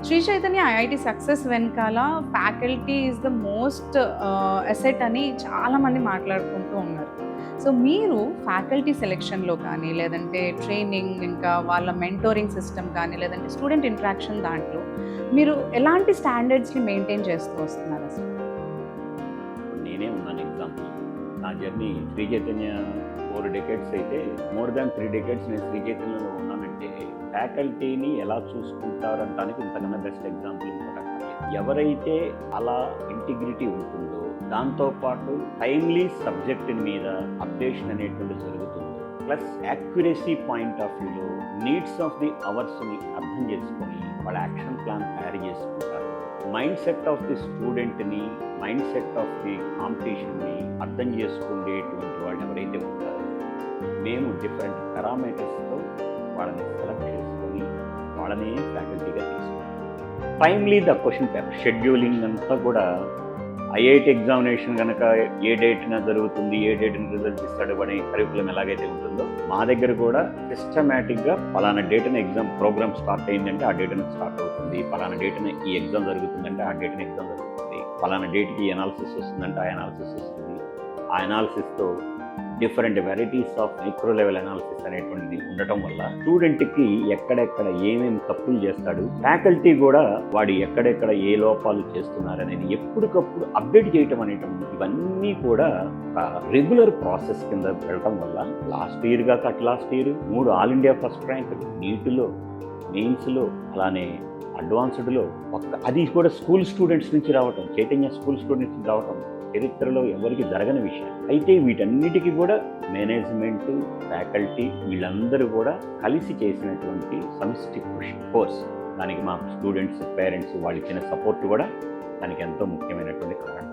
Shri Chaitanya IIT success వెనకాల faculty is the most asset అని చాలామంది మాట్లాడుకుంటూ ఉన్నారు. సో మీరు ఫ్యాకల్టీ సెలెక్షన్లో కానీ, లేదంటే ట్రైనింగ్, ఇంకా వాళ్ళ మెంటోరింగ్ సిస్టమ్ కానీ, లేదంటే స్టూడెంట్ ఇంటరాక్షన్ దాంట్లో మీరు ఎలాంటి స్టాండర్డ్స్ని మెయింటైన్ చేస్తూ వస్తున్నారు అసలు? నేనే ఉన్నాను ఎగ్జాంపుల్. నా జర్నీ శ్రీ చైతన్య 4 డెకేడ్స్ అయితే, మోర్ దాన్ 3 డెకేడ్స్ నేను శ్రీ చైతన్యలో ఉన్నానంటే ఫ్యాకల్టీని ఎలా చూసుకుంటారంటానికి ఇంతకన్నా బెస్ట్ ఎగ్జాంపుల్ ఇంకోటి అక్కర్లేదు. ఎవరైతే అలా ఇంటిగ్రిటీ ఉంటుందో, దాంతోపాటు టైమ్లీ సబ్జెక్ట్ మీద అప్డేషన్ అనేటువంటి జరుగుతుందో, ప్లస్ యాక్యురసీ పాయింట్ ఆఫ్ వ్యూలో నీడ్స్ ఆఫ్ ది అవర్స్ని అర్థం చేసుకొని వాళ్ళ యాక్షన్ ప్లాన్ తయారు చేసుకుంటారు. మైండ్ సెట్ ఆఫ్ ది స్టూడెంట్ని, మైండ్ సెట్ ఆఫ్ ది కాంపిటీషన్ని అర్థం చేసుకునేటువంటి వాళ్ళు ఎవరైతే ఉంటారో, మేము డిఫరెంట్ పారామీటర్స్తో వాళ్ళని సెలెక్ట్ చేసుకొని వాళ్ళనే ఫ్యాకల్టీగా తీసుకుంటాం. Timely the question paper scheduling అంతా కూడా ఐఐటి ఎగ్జామినేషన్ కనుక ఏ డేట్న జరుగుతుంది, ఏ డేట్న రిజల్ట్ ఇస్తాడు అనే కరికులం ఎలాగైతే ఉంటుందో, మా దగ్గర కూడా సిస్టమేటిక్గా పలానా డేట్న ఎగ్జామ్ ప్రోగ్రామ్ స్టార్ట్ అయిందంటే ఆ డేట్న స్టార్ట్ అవుతుంది, పలానా డేట్న ఈ ఎగ్జామ్ జరుగుతుందంటే ఆ డేట్న ఎగ్జామ్ జరుగుతుంది, పలానా డేట్కి ఎనాలిసిస్ వస్తుందంటే ఆ ఎనాలిసిస్ వస్తుంది. ఆ ఎనాలిసిస్తో different varieties of micro level analysis అనేటువంటిది ఉండటం వల్ల స్టూడెంట్కి ఎక్కడెక్కడ ఏమేమి తప్పులు చేస్తాడు, ఫ్యాకల్టీ కూడా వాడు ఎక్కడెక్కడ ఏ లోపాలు చేస్తున్నారు అనేది ఎప్పటికప్పుడు అప్డేట్ చేయటం అనేటువంటి ఇవన్నీ కూడా ఒక రెగ్యులర్ ప్రాసెస్ కింద వెళ్ళటం వల్ల లాస్ట్ ఇయర్ కాక last year 3 all India first rank నీట్లో, మెయిన్స్లో, అలానే అడ్వాన్స్డ్లో, అది కూడా స్కూల్ స్టూడెంట్స్ నుంచి రావటం, చైతన్య స్కూల్ స్టూడెంట్స్ నుంచి రావటం చరిత్రలో ఎవరికి జరగని విషయం. అయితే వీటన్నిటికీ కూడా మేనేజ్మెంటు, ఫ్యాకల్టీ వీళ్ళందరూ కూడా కలిసి చేసినటువంటి సమిష్టి కృషి కోర్స్. దానికి మా స్టూడెంట్స్, పేరెంట్స్ వాళ్ళు ఇచ్చిన సపోర్ట్ కూడా దానికి ఎంతో ముఖ్యమైనటువంటి కారణం.